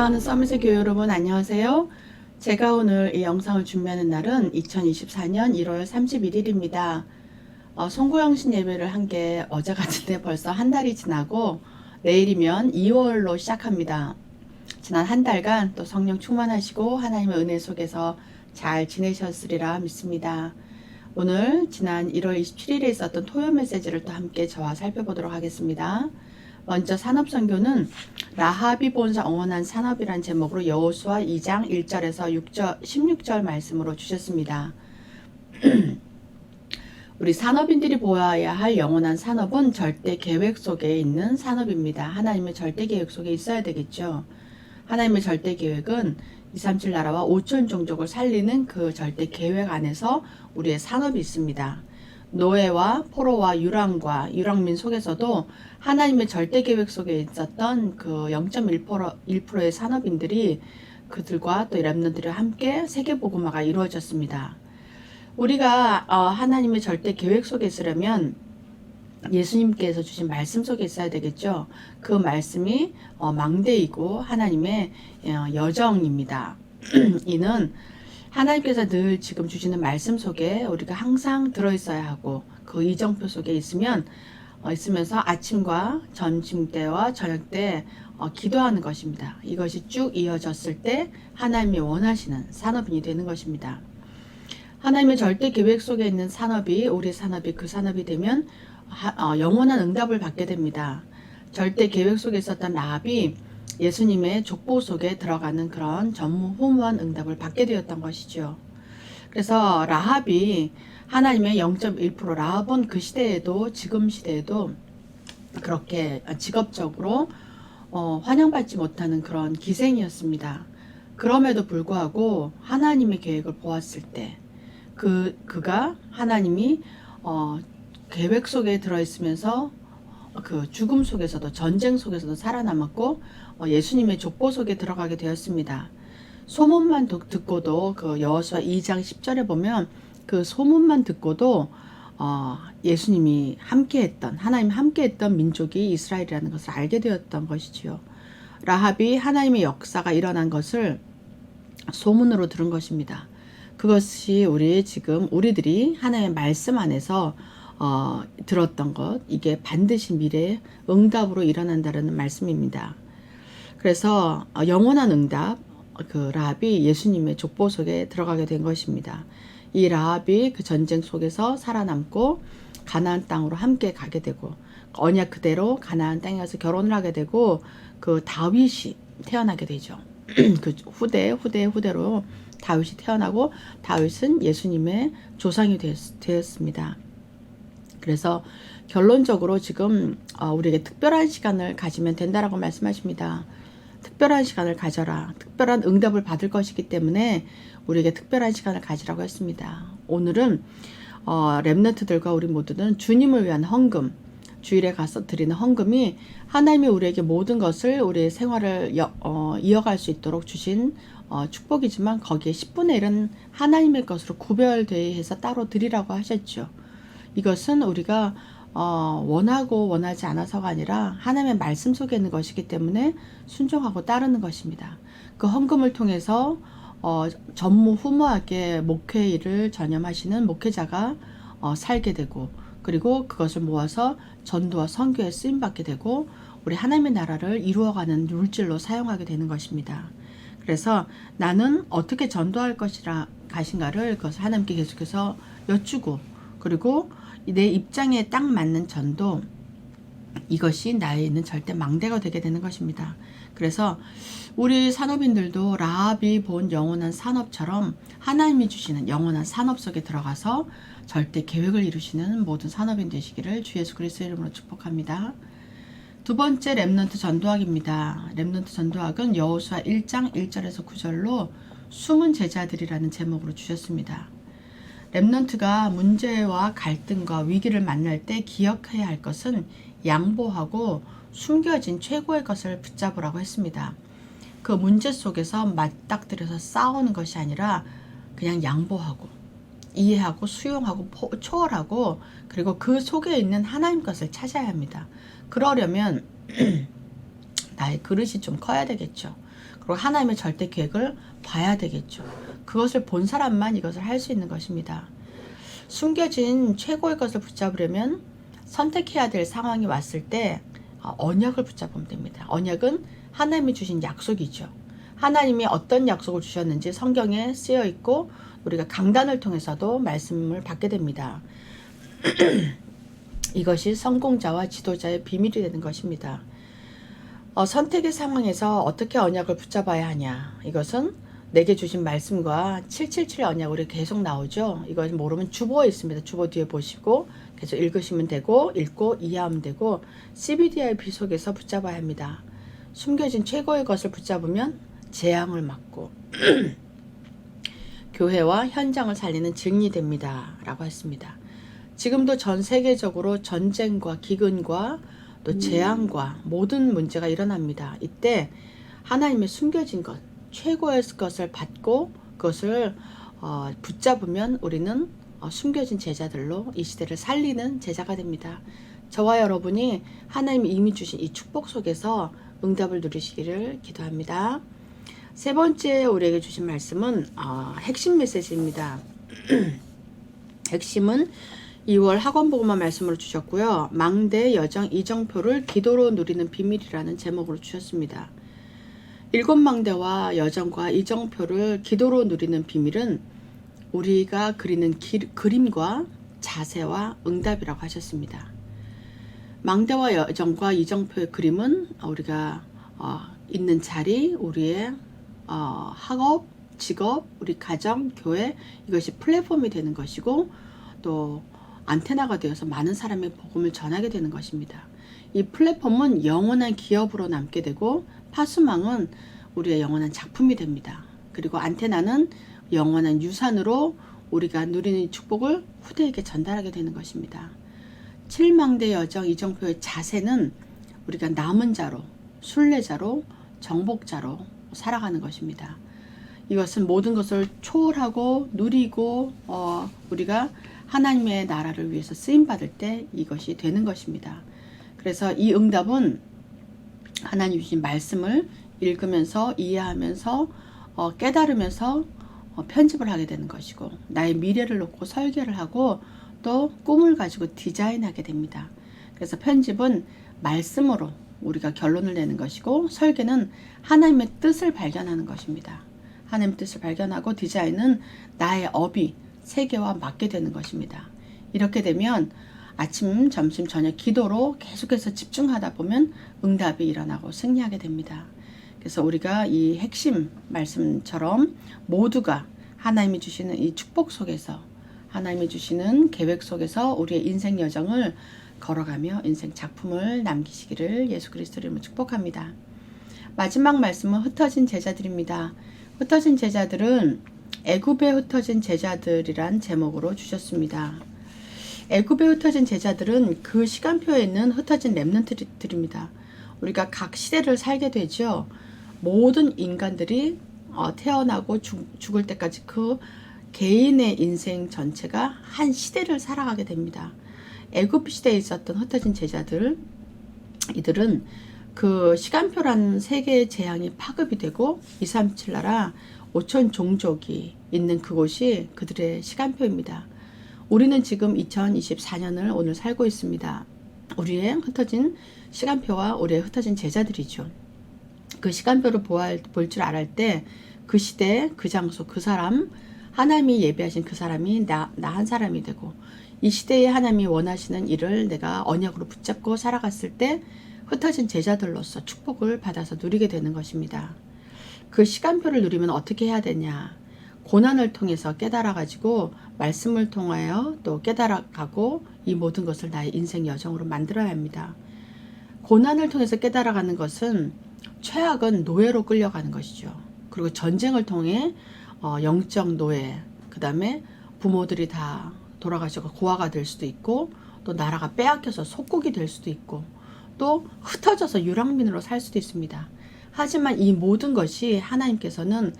사랑하는 서밋의 교회 여러분 안녕하세요. 제가 오늘 이 영상을 준비하는 날은 2024년 1월 31일입니다. 송구영신 예배를 한 게 어제 같은데 벌써 한 달이 지나고 내일이면 2월로 시작합니다. 지난 한 달간 또 성령 충만하시고 하나님의 은혜 속에서 잘 지내셨으리라 믿습니다. 오늘 지난 1월 27일에 있었던 토요 메시지를 또 함께 저와 살펴보도록 하겠습니다. 먼저 산업선교는 라합이 본 영원한 산업이란 제목으로 여호수아 2장 1절에서 16절 말씀으로 주셨습니다. 우리 산업인들이 보아야 할 영원한 산업은 절대 계획 속에 있는 산업입니다. 하나님의 절대 계획 속에 있어야 되겠죠. 하나님의 절대 계획은 237 나라와 5천 종족을 살리는 그 절대 계획 안에서 우리의 산업이 있습니다. 노예와 포로와 유랑민 속에서도 하나님의 절대 계획 속에 있었던 그 0.1%의 산업인들이 그들과 또 렘넌트들이 함께 세계복음화가 이루어졌습니다. 우리가 하나님의 절대 계획 속에 있으려면 예수님께서 주신 말씀 속에 있어야 되겠죠. 그 말씀이 망대이고 하나님의 여정입니다. 이는 하나님께서 늘 지금 주시는 말씀 속에 우리가 항상 들어있어야 하고 그 이정표 속에 있으면서 아침과 점심 때와 저녁 때 기도하는 것입니다. 이것이 쭉 이어졌을 때 하나님이 원하시는 산업인이 되는 것입니다. 하나님의 절대 계획 속에 있는 산업이 우리 산업이 그 산업이 되면 영원한 응답을 받게 됩니다. 절대 계획 속에 있었던 라합이 예수님의 족보 속에 들어가는 그런 전무후무한 응답을 받게 되었던 것이죠. 그래서 라합이 하나님의 0.1% 라합은 그 시대에도 지금 시대에도 그렇게 직업적으로 환영받지 못하는 그런 기생이었습니다. 그럼에도 불구하고 하나님의 계획을 보았을 때 그가 하나님이 계획 속에 들어있으면서 그 죽음 속에서도 전쟁 속에서도 살아남았고 예수님의 족보 속에 들어가게 되었습니다. 소문만 듣고도 그 여호수아 2장 10절에 보면 그 소문만 듣고도 예수님이 함께했던 하나님 함께했던 민족이 이스라엘이라는 것을 알게 되었던 것이지요. 라합이 하나님의 역사가 일어난 것을 소문으로 들은 것입니다. 그것이 우리들이 하나님의 말씀 안에서 들었던 것, 이게 반드시 미래에 응답으로 일어난다는 말씀입니다. 그래서 영원한 응답, 그 라합이 예수님의 족보 속에 들어가게 된 것입니다. 이 라합이 그 전쟁 속에서 살아남고 가나안 땅으로 함께 가게 되고 언약 그대로 가나안 땅에 가서 결혼을 하게 되고 그 다윗이 태어나게 되죠. 그 후대로 다윗이 태어나고 다윗은 예수님의 조상이 되었습니다. 그래서 결론적으로 지금 우리에게 특별한 시간을 가지면 된다라고 말씀하십니다. 특별한 시간을 가져라. 특별한 응답을 받을 것이기 때문에 우리에게 특별한 시간을 가지라고 했습니다. 오늘은 렘넌트들과 우리 모두는 주님을 위한 헌금, 주일에 가서 드리는 헌금이 하나님이 우리에게 모든 것을 우리의 생활을 이어갈 수 있도록 주신 축복이지만 거기에 10분의 1은 하나님의 것으로 구별되어서 따로 드리라고 하셨죠. 이것은 우리가 원하고 원하지 않아서가 아니라 하나님의 말씀 속에 있는 것이기 때문에 순종하고 따르는 것입니다. 그 헌금을 통해서 전무후무하게 목회 일을 전념하시는 목회자가 살게 되고 그리고 그것을 모아서 전도와 선교에 쓰임받게 되고 우리 하나님의 나라를 이루어가는 물질로 사용하게 되는 것입니다. 그래서 나는 어떻게 전도할 것인가를 그것을 하나님께 계속해서 여쭈고 그리고 내 입장에 딱 맞는 전도, 이것이 나에 있는 절대 망대가 되게 되는 것입니다. 그래서 우리 산업인들도 라합이 본 영원한 산업처럼 하나님이 주시는 영원한 산업 속에 들어가서 절대 계획을 이루시는 모든 산업인 되시기를 주 예수 그리스도의 이름으로 축복합니다. 두 번째 렘넌트 전도학입니다. 렘넌트 전도학은 여호수아 1장 1절에서 9절로 숨은 제자들이라는 제목으로 주셨습니다. 렘넌트가 문제와 갈등과 위기를 만날 때 기억해야 할 것은 양보하고 숨겨진 최고의 것을 붙잡으라고 했습니다. 그 문제 속에서 맞닥뜨려서 싸우는 것이 아니라 그냥 양보하고 이해하고 수용하고 초월하고 그리고 그 속에 있는 하나님 것을 찾아야 합니다. 그러려면 나의 그릇이 좀 커야 되겠죠. 그리고 하나님의 절대 계획을 봐야 되겠죠. 그것을 본 사람만 이것을 할 수 있는 것입니다. 숨겨진 최고의 것을 붙잡으려면 선택해야 될 상황이 왔을 때 언약을 붙잡으면 됩니다. 언약은 하나님이 주신 약속이죠. 하나님이 어떤 약속을 주셨는지 성경에 쓰여 있고 우리가 강단을 통해서도 말씀을 받게 됩니다. 이것이 성공자와 지도자의 비밀이 되는 것입니다. 선택의 상황에서 어떻게 언약을 붙잡아야 하냐. 이것은 내게 주신 말씀과 777 언약으로 계속 나오죠. 이걸 모르면 주보에 있습니다. 주보 뒤에 보시고 계속 읽으시면 되고 읽고 이해하면 되고 CBDIP 속에서 붙잡아야 합니다. 숨겨진 최고의 것을 붙잡으면 재앙을 막고 교회와 현장을 살리는 증인이 됩니다. 라고 했습니다. 지금도 전 세계적으로 전쟁과 기근과 또 재앙과 모든 문제가 일어납니다. 이때 하나님의 숨겨진 것, 최고의 것을 받고 그것을 붙잡으면 우리는 숨겨진 제자들로 이 시대를 살리는 제자가 됩니다. 저와 여러분이 하나님이 이미 주신 이 축복 속에서 응답을 누리시기를 기도합니다. 세 번째 우리에게 주신 말씀은 핵심 메시지입니다. 핵심은 2월 학원보고만 말씀으로 주셨고요. 망대 여정 이정표를 기도로 누리는 비밀이라는 제목으로 주셨습니다. 7망대와 여정과 이정표를 기도로 누리는 비밀은 우리가 그리는 그림과 자세와 응답이라고 하셨습니다. 망대와 여정과 이정표의 그림은 우리가 있는 자리, 우리의 학업, 직업, 우리 가정, 교회 이것이 플랫폼이 되는 것이고 또 안테나가 되어서 많은 사람의 복음을 전하게 되는 것입니다. 이 플랫폼은 영원한 기업으로 남게 되고 파수망은 우리의 영원한 작품이 됩니다. 그리고 안테나는 영원한 유산으로 우리가 누리는 축복을 후대에게 전달하게 되는 것입니다. 7망대 여정 이정표의 자세는 우리가 남은 자로, 순례자로, 정복자로 살아가는 것입니다. 이것은 모든 것을 초월하고 누리고 우리가 하나님의 나라를 위해서 쓰임받을 때 이것이 되는 것입니다. 그래서 이 응답은 하나님 주신 말씀을 읽으면서 이해하면서 깨달으면서 편집을 하게 되는 것이고 나의 미래를 놓고 설계를 하고 또 꿈을 가지고 디자인하게 됩니다. 그래서 편집은 말씀으로 우리가 결론을 내는 것이고 설계는 하나님의 뜻을 발견하는 것입니다. 하나님의 뜻을 발견하고 디자인은 나의 업이 세계와 맞게 되는 것입니다. 이렇게 되면 아침, 점심, 저녁 기도로 계속해서 집중하다 보면 응답이 일어나고 승리하게 됩니다. 그래서 우리가 이 핵심 말씀처럼 모두가 하나님이 주시는 이 축복 속에서 하나님이 주시는 계획 속에서 우리의 인생 여정을 걸어가며 인생 작품을 남기시기를 예수 그리스도 이름으로 축복합니다. 마지막 말씀은 흩어진 제자들입니다. 흩어진 제자들은 애굽에 흩어진 제자들이란 제목으로 주셨습니다. 애굽에 흩어진 제자들은 그 시간표에 있는 흩어진 렘넌트들입니다. 우리가 각 시대를 살게 되죠. 모든 인간들이 태어나고 죽을 때까지 그 개인의 인생 전체가 한 시대를 살아가게 됩니다. 애굽 시대에 있었던 흩어진 제자들, 이들은 그 시간표라는 세계의 재앙이 파급이 되고 237 나라 5천 종족이 있는 그곳이 그들의 시간표입니다. 우리는 지금 2024년을 오늘 살고 있습니다. 우리의 흩어진 시간표와 우리의 흩어진 제자들이죠. 그 시간표를 볼 줄 알을 때 그 시대, 그 장소, 그 사람, 하나님이 예비하신 그 사람이 나 한 사람이 되고 이 시대에 하나님이 원하시는 일을 내가 언약으로 붙잡고 살아갔을 때 흩어진 제자들로서 축복을 받아서 누리게 되는 것입니다. 그 시간표를 누리면 어떻게 해야 되냐? 고난을 통해서 깨달아가지고 말씀을 통하여 또 깨달아가고 이 모든 것을 나의 인생 여정으로 만들어야 합니다. 고난을 통해서 깨달아가는 것은 최악은 노예로 끌려가는 것이죠. 그리고 전쟁을 통해 영적 노예, 그 다음에 부모들이 다 돌아가셔서 고아가 될 수도 있고 또 나라가 빼앗겨서 속국이 될 수도 있고 또 흩어져서 유랑민으로 살 수도 있습니다. 하지만 이 모든 것이 하나님께서는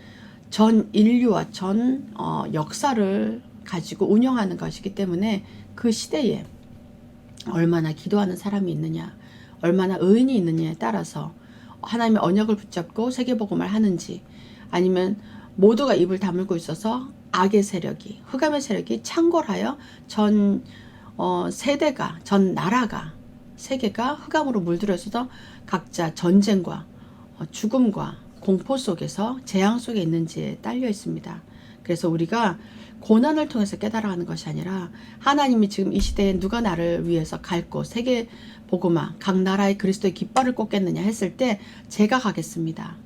전 인류와 전 역사를 가지고 운영하는 것이기 때문에 그 시대에 얼마나 기도하는 사람이 있느냐, 얼마나 의인이 있느냐에 따라서 하나님의 언약을 붙잡고 세계복음을 하는지, 아니면 모두가 입을 다물고 있어서 악의 세력이, 흑암의 세력이 창궐하여 전 세대가, 전 나라가, 세계가 흑암으로 물들어서 각자 전쟁과 죽음과 공포 속에서 재앙 속에 있는지에 딸려 있습니다. 그래서 우리가 고난을 통해서 깨달아가는 것이 아니라 하나님이 지금 이 시대에 누가 나를 위해서 갈 곳, 세계 복음화, 각 나라의 그리스도의 깃발을 꽂겠느냐 했을 때 제가 가겠습니다.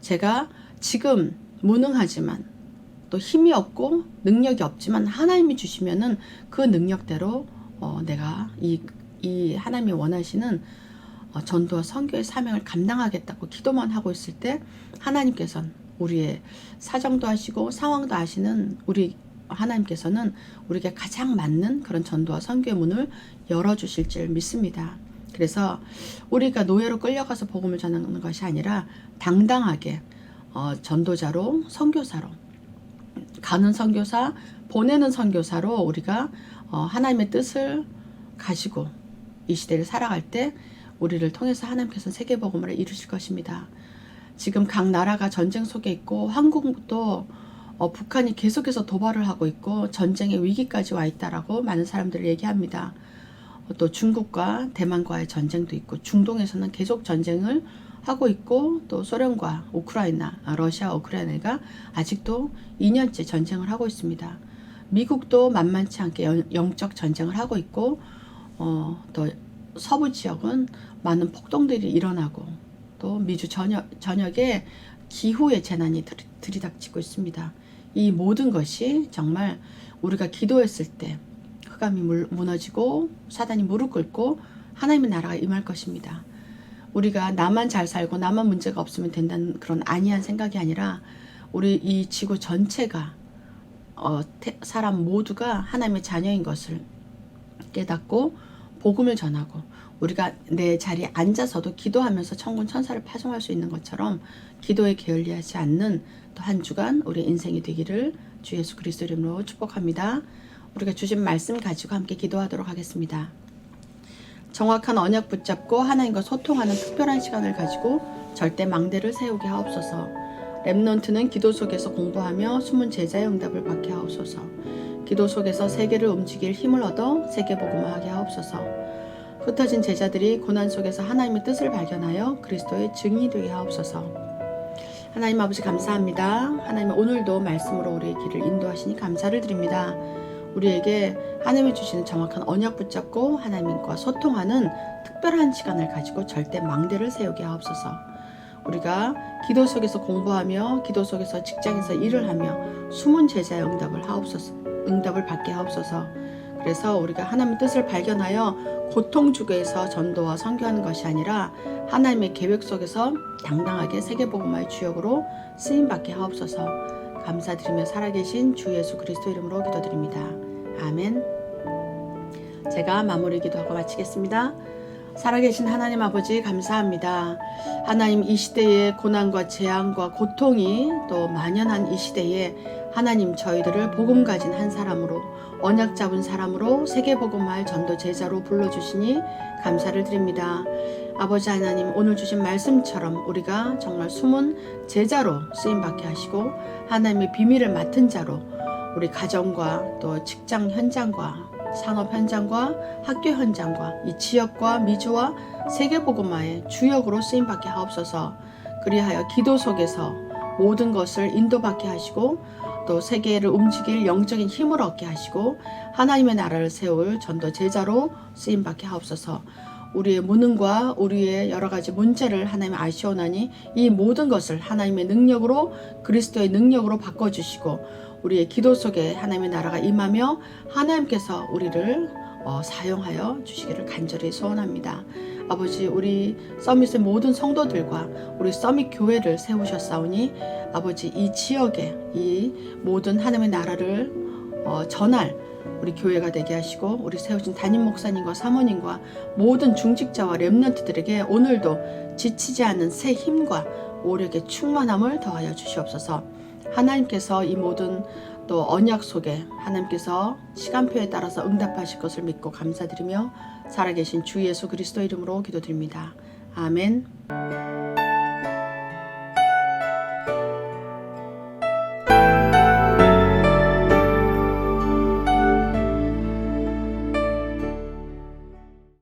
제가 지금 무능하지만 또 힘이 없고 능력이 없지만 하나님이 주시면은 그 능력대로 내가 이 하나님이 원하시는 전도와 선교의 사명을 감당하겠다고 기도만 하고 있을 때 하나님께서는 우리의 사정도 하시고 상황도 아시는 우리 하나님께서는 우리에게 가장 맞는 그런 전도와 선교의 문을 열어주실 줄 믿습니다. 그래서 우리가 노예로 끌려가서 복음을 전하는 것이 아니라 당당하게 전도자로, 선교사로, 가는 선교사, 보내는 선교사로 우리가 하나님의 뜻을 가지고 이 시대를 살아갈 때 우리를 통해서 하나님께서는 세계복음을 이루실 것입니다. 지금 각 나라가 전쟁 속에 있고 한국도 북한이 계속해서 도발을 하고 있고 전쟁의 위기까지 와 있다라고 많은 사람들이 얘기합니다. 또 중국과 대만과의 전쟁도 있고 중동에서는 계속 전쟁을 하고 있고 또 소련과 우크라이나, 러시아와 우크라이나가 아직도 2년째 전쟁을 하고 있습니다. 미국도 만만치 않게 영적 전쟁을 하고 있고 또 서부 지역은 많은 폭동들이 일어나고 또 미주 전역에 기후의 재난이 들이닥치고 있습니다. 이 모든 것이 정말 우리가 기도했을 때 흑암이 무너지고 사단이 무릎 꿇고 하나님의 나라가 임할 것입니다. 우리가 나만 잘 살고 나만 문제가 없으면 된다는 그런 안이한 생각이 아니라 우리 이 지구 전체가 사람 모두가 하나님의 자녀인 것을 깨닫고 복음을 전하고 우리가 내 자리에 앉아서도 기도하면서 천군 천사를 파송할 수 있는 것처럼 기도에 게을리하지 않는 또 한 주간 우리 인생이 되기를 주 예수 그리스도 이름으로 축복합니다. 우리가 주신 말씀 가지고 함께 기도하도록 하겠습니다. 정확한 언약 붙잡고 하나님과 소통하는 특별한 시간을 가지고 절대 망대를 세우게 하옵소서. 렘넌트는 기도 속에서 공부하며 숨은 제자의 응답을 받게 하옵소서. 기도 속에서 세계를 움직일 힘을 얻어 세계복음화하게 하옵소서. 흩어진 제자들이 고난 속에서 하나님의 뜻을 발견하여 그리스도의 증인이 되게 하옵소서. 하나님 아버지 감사합니다. 하나님 오늘도 말씀으로 우리의 길을 인도하시니 감사를 드립니다. 우리에게 하나님이 주시는 정확한 언약 붙잡고 하나님과 소통하는 특별한 시간을 가지고 절대 망대를 세우게 하옵소서. 우리가 기도 속에서 공부하며 기도 속에서 직장에서 일을 하며 숨은 제자의 응답을 받게 하옵소서. 그래서 우리가 하나님의 뜻을 발견하여 고통주교에서 전도와 선교하는 것이 아니라 하나님의 계획 속에서 당당하게 세계복음화의 주역으로 쓰임받게 하옵소서. 감사드리며 살아계신 주 예수 그리스도 이름으로 기도드립니다. 아멘. 제가 마무리 기도하고 마치겠습니다. 살아계신 하나님 아버지 감사합니다. 하나님 이 시대에 고난과 재앙과 고통이 또 만연한 이 시대에 하나님 저희들을 복음 가진 한 사람으로 언약 잡은 사람으로 세계복음화의 전도 제자로 불러주시니 감사를 드립니다. 아버지 하나님 오늘 주신 말씀처럼 우리가 정말 숨은 제자로 쓰임받게 하시고 하나님의 비밀을 맡은 자로 우리 가정과 또 직장 현장과 산업 현장과 학교 현장과 이 지역과 미주와 세계복음화의 주역으로 쓰임받게 하옵소서. 그리하여 기도 속에서 모든 것을 인도받게 하시고 또 세계를 움직일 영적인 힘을 얻게 하시고 하나님의 나라를 세울 전도 제자로 쓰임받게 하옵소서. 우리의 무능과 우리의 여러 가지 문제를 하나님 아시오나니 이 모든 것을 하나님의 능력으로 그리스도의 능력으로 바꿔주시고 우리의 기도 속에 하나님의 나라가 임하며 하나님께서 우리를 사용하여 주시기를 간절히 소원합니다. 아버지 우리 서밋의 모든 성도들과 우리 서밋 교회를 세우셨사오니 아버지 이 지역에 이 모든 하나님의 나라를 전할 우리 교회가 되게 하시고 우리 세우신 담임 목사님과 사모님과 모든 중직자와 렘넌트들에게 오늘도 지치지 않는 새 힘과 오력의 충만함을 더하여 주시옵소서. 하나님께서 이 모든 또 언약 속에 하나님께서 시간표에 따라서 응답하실 것을 믿고 감사드리며 살아계신 주 예수 그리스도 이름으로 기도드립니다. 아멘.